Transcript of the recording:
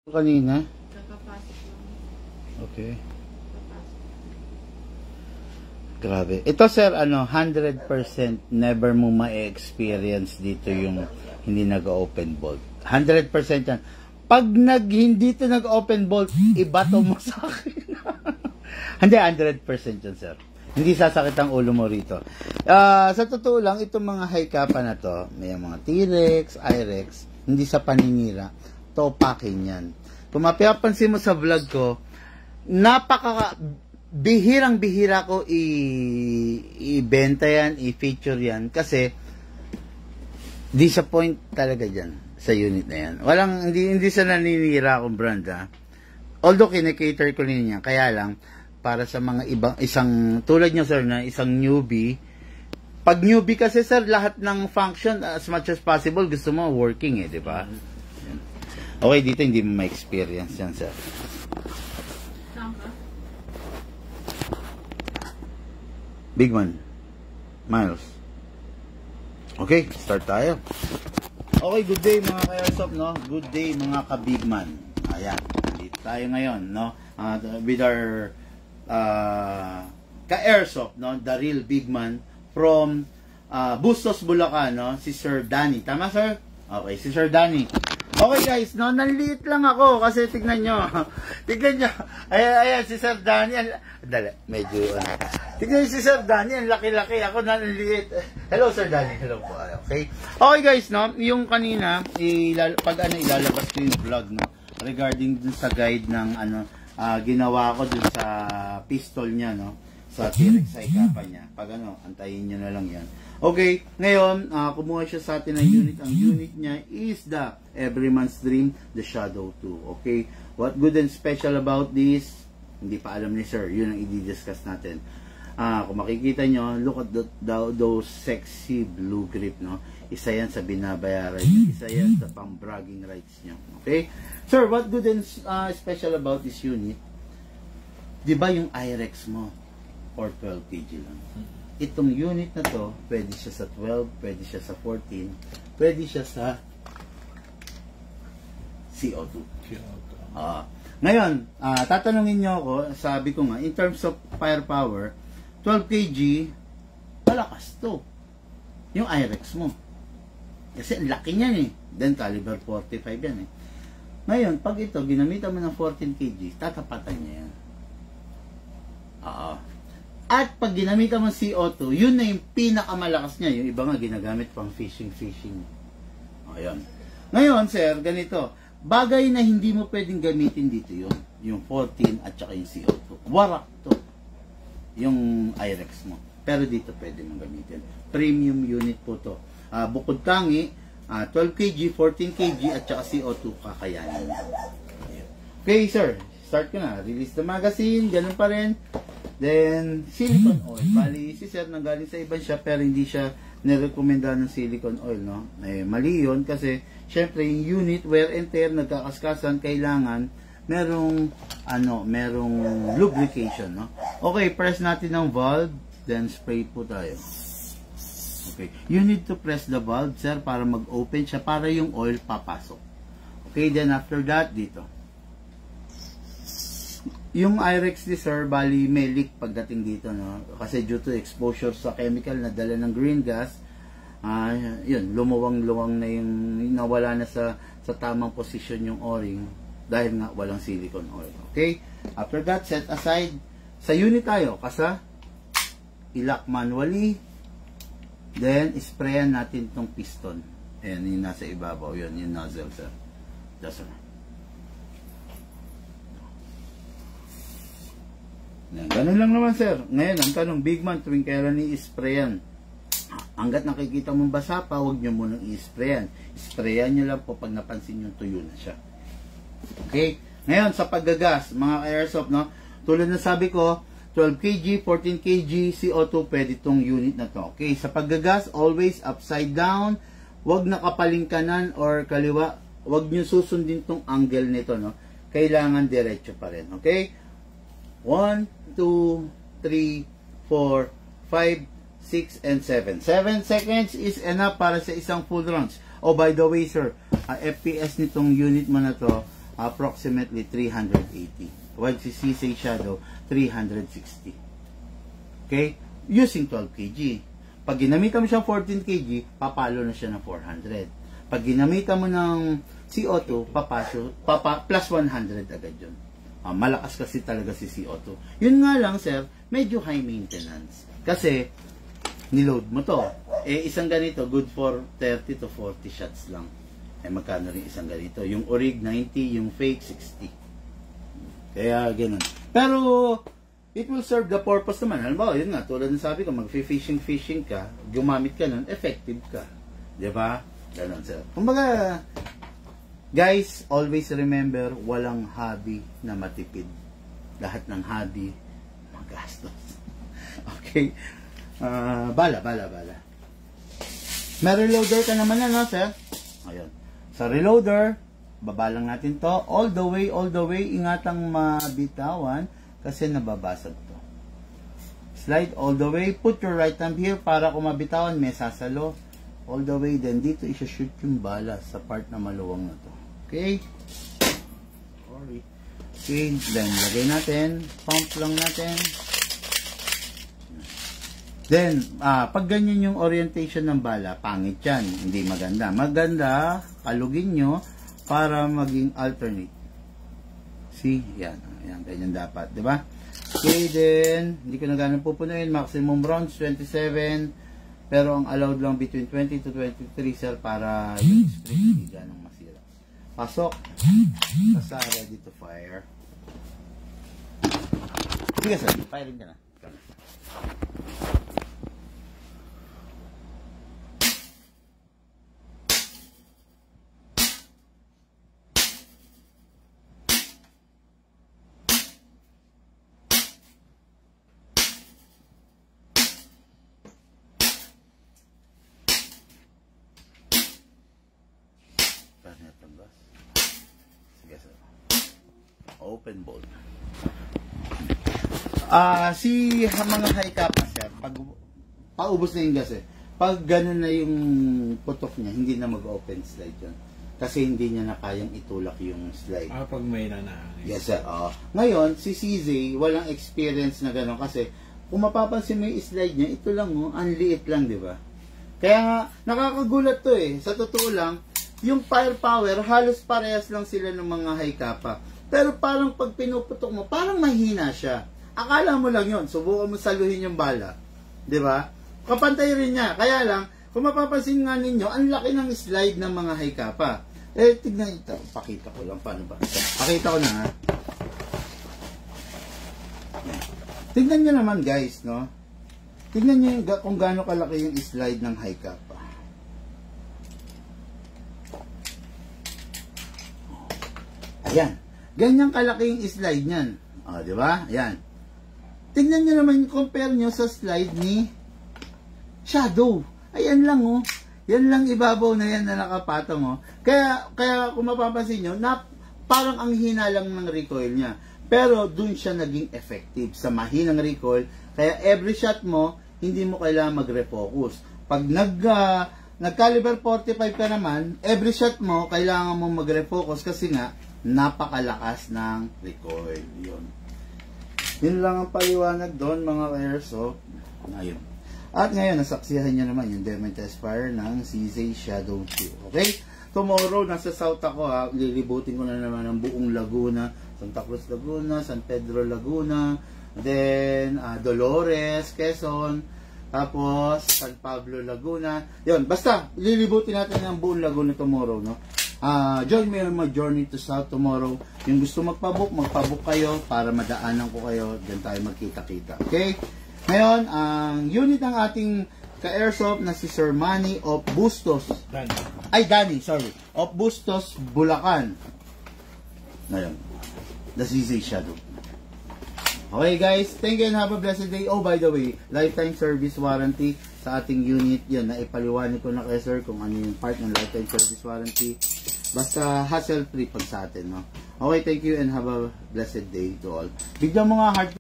Kanina? Kakapasok lang. Okay. Kakapasok. Grabe. Ito sir, 100% never mo ma-experience dito yung hindi nag-open bolt. 100% yan. Pag hindi to nag-open bolt, ibato mo sa akin. Hindi, 100% yan sir. Hindi sasakit ang ulo mo rito. Sa totoo lang, itong mga high-capa na to, may mga T-Rex, I-Rex, hindi sa paninira. Topakin yan. Kung mapapansin mo sa vlog ko, bihirang-bihira ko i-benta yan, i-feature yan, kasi disappoint talaga dyan sa unit na yan. Hindi sa naninira akong brand ha. Although kinikater ko rin yan, kaya lang, para sa mga isang, tulad nyo sir, na isang newbie, pag newbie kasi sir, lahat ng function, as much as possible, gusto mo working di ba? Okay, dito hindi mo ma-experience yan, sir. Saan ka? Big man. Miles. Okay, start tayo. Okay, good day mga ka-airsoft, no? Good day mga ka-big man. Ayan, dito tayo ngayon, no? With our ka-airsoft, no? The real big man from Bustos, Bulacan, no? Si Sir Danny. Tama, sir? Okay, si Sir Danny. Okay guys, no, nanliit lang ako kasi tignan nyo. Tignan nyo. Ayan, si Sir Danny. Dali, medyo. Tignan nyo si Sir Danny, ang laki-laki. Ako nanliit. Hello Sir Danny. Hello po. Okay. Okay guys, no, yung kanina, ilalabas ko yung vlog, no, regarding dun sa guide ng, ginawa ko dun sa pistol niya, no, sa T-Rex high-capa niya. Pag antayin nyo na lang yan. Okay, ngayon, kumuha siya sa atin ng unit. Ang unit niya is the Everyman's Dream, the Shadow 2. Okay, what good and special about this? Hindi pa alam ni sir, yun ang i-discuss natin. Kung makikita nyo, look at those sexy blue grip, no? Isa yan sa binabayaran niya, isa yan sa pang-bragging rights niya. Okay, sir, what good and special about this unit? Diba yung I-Rex mo, or 12 kg lang? Itong unit na to, pwede siya sa 12, pwede siya sa 14, pwede siya sa CO2. Ngayon, tatanungin nyo ako, sabi ko nga, in terms of firepower, 12 kg, malakas to. Yung I-Rex mo. Kasi laki niyan Then caliber 45 yan Ngayon, pag ito, ginamitan mo ng 14 kg, tatapatan niya yan. At pag ginamitan mo CO2, yun na yung pinakamalakas niya. Yung iba nga ginagamit pang fishing. Ayan. Ngayon, sir, ganito. Bagay na hindi mo pwedeng gamitin dito yung 14 at saka yung CO2. Warak to. Yung I-Rex mo. Pero dito pwede mong gamitin. Premium unit po to. Bukod tangi, 12 kg, 14 kg at saka CO2 kakayanin. Okay, sir. Start ko na. Release the magazine. Ganun pa rin. Then, silicone oil. Bali, si sir nanggaling sa ibang shop pero hindi siya nirekomenda ng silicone oil, no? Mali yun kasi, syempre, yung unit, wear and tear, nagkakaskasan, kailangan merong lubrication, no? Okay, press natin ng valve, then spray po tayo. Okay. You need to press the valve, sir, para mag-open siya, para yung oil papasok. Okay, then after that, dito. Yung I-Rex ni sir, bali may leak pagdating dito, no? Kasi due to exposure sa chemical na dala ng green gas, yun, lumuwang-luwang na yung nawala na sa tamang posisyon yung o-ring dahil nga walang silicone oil. Okay? After that, set aside. Sa unit tayo, kasa i-lock manually, then sprayan natin tong piston. Ayan, yung nasa ibabaw, yun, yung nozzle, sir. That's all. Ganun lang naman sir. Ngayon, ang tanong, big man, tuwing kailan i-sprayan? Hanggat nakikita mong basa pa, huwag nyo munang i-sprayan. Sprayan nyo lang po pag napansin nyo tuyo na siya. Okay? Ngayon, sa paggagas, mga airsoft, no? Tulad na sabi ko, 12 kg, 14 kg, CO2, pwede itong unit na to. Okay? Sa paggagas, always upside down. Huwag nakapaling kanan or kaliwa. Huwag nyo susundin tong angle nito, no? Kailangan diretso pa rin. Okay? 1, 2, 3, 4, 5, 6, and 7. 7 seconds is enough para sa isang full rounds. Oh, by the way, sir, FPS nitong unit mo na to, approximately 380. While si CZ Shadow, 360. Okay? Using 12 kg. Pag ginamitan mo siya 14 kg, papalo na siya ng 400. Pag ginamitan mo ng CO2, plus 100 agad yun. Malakas kasi talaga si CO2. Yun nga lang, sir, medyo high maintenance. Kasi, niload mo to. Isang ganito, good for 30 to 40 shots lang. Magkano rin isang ganito? Yung Orig, 90, yung fake, 60. Kaya, ganun. Pero, it will serve the purpose naman. Halimbawa, yun nga, tulad ng sabi ko, mag-fishing ka, gumamit ka nun, effective ka. Diba? Ganun, sir. Kumbaga, guys, always remember, walang hobby na matipid. Lahat ng hobby, magastos. Okay? Bala. May reloader ka naman na, no, sir? Ayun. Sa reloader, baba lang natin to. All the way, ingatang mabitawan kasi nababasag to. Slide all the way. Put your right thumb here para kung mabitawan, may sasalo. All the way, then dito isa-shoot yung bala sa part na maluwang na to. Okay? Sorry. Okay, then lagay natin. Pump lang natin. Then, pag ganyan yung orientation ng bala, pangit yan. Hindi maganda. Maganda, kalugin nyo para maging alternate. See? Yan. Yan, ganyan dapat. Diba? Okay, then, hindi ko na ganun pupunuin. Maximum rounds, 27. Pero ang allowed lang between 20 to 23, sir, para yung spring hindi ganang masira. Pasok. Basta ready to fire. Sige, sir. Firing ka na. Open bolt. Si mga high cap na, sir, pag paubos na yung gas pag ganun na yung putok niya, hindi na mag-open slide yun. Kasi hindi niya na kayang itulak yung slide. Pag may nanahangin. Yes, sir. Ngayon, si CZ, walang experience na gano'n kasi kung mapapansin mo yung slide niya, ito lang, ang liit lang, di ba? Kaya nga, nakakagulat to Sa totoo lang, yung firepower, halos parehas lang sila ng mga high kappa. Pero parang pag pinuputok mo, parang mahina siya. Akala mo lang yun. Subukan mo saluhin yung bala. Diba? Kapantay rin niya. Kaya lang, kung mapapansin nga ninyo, ang laki ng slide ng mga high kappa. Tignan ito. Pakita ko lang. Paano ba? Pakita ko na ha. Tignan nyo naman guys, no? Tignan nyo kung gaano kalaki yung slide ng high kappa. Ayan. Ganyang kalaki yung slide niyan. Di ba? Ayan. Tingnan nyo naman, compare nyo sa slide ni Shadow. Ayan lang, Yan lang ibabaw na yan na nakapatong, Kaya kung mapapansin nyo, parang ang hina lang ng recoil niya. Pero dun siya naging effective sa mahinang recoil. Kaya every shot mo, hindi mo kailangan mag-refocus. Pag nag-caliber 45 ka naman, every shot mo, kailangan mo mag-refocus kasi nga, napakalakas ng recoil. Yun lang ang paliwanag doon, mga airsoft. Ayun. At ngayon, nasaksihan nyo naman yung demo test fire ng CZ Shadow 2. Okay? Tomorrow, nasa south ako lilibutin ko na naman ang buong Laguna. Santa Cruz, Laguna, San Pedro, Laguna, then Dolores, Quezon, tapos San Pablo, Laguna. Yun, basta, lilibutin natin ang buong Laguna tomorrow, no? Join me on my journey to South tomorrow. Yung gusto magpabook kayo para madaanan ko kayo. Diyan tayo magkita-kita. Okay? Ngayon, ang unit ng ating ka-airsoft na si Sir Manny of Bustos. Danny, sorry. Of Bustos, Bulacan. Ngayon, the CZ Shadow. Okay guys, thank you and have a blessed day. Oh, by the way, lifetime service warranty sa ating unit. Yan, naipaliwanag ko na kay sir kung ano yung part ng lifetime service warranty. Basta hassle-free pag sa atin, no? Okay, thank you and have a blessed day to all. Bigyan mo nga heart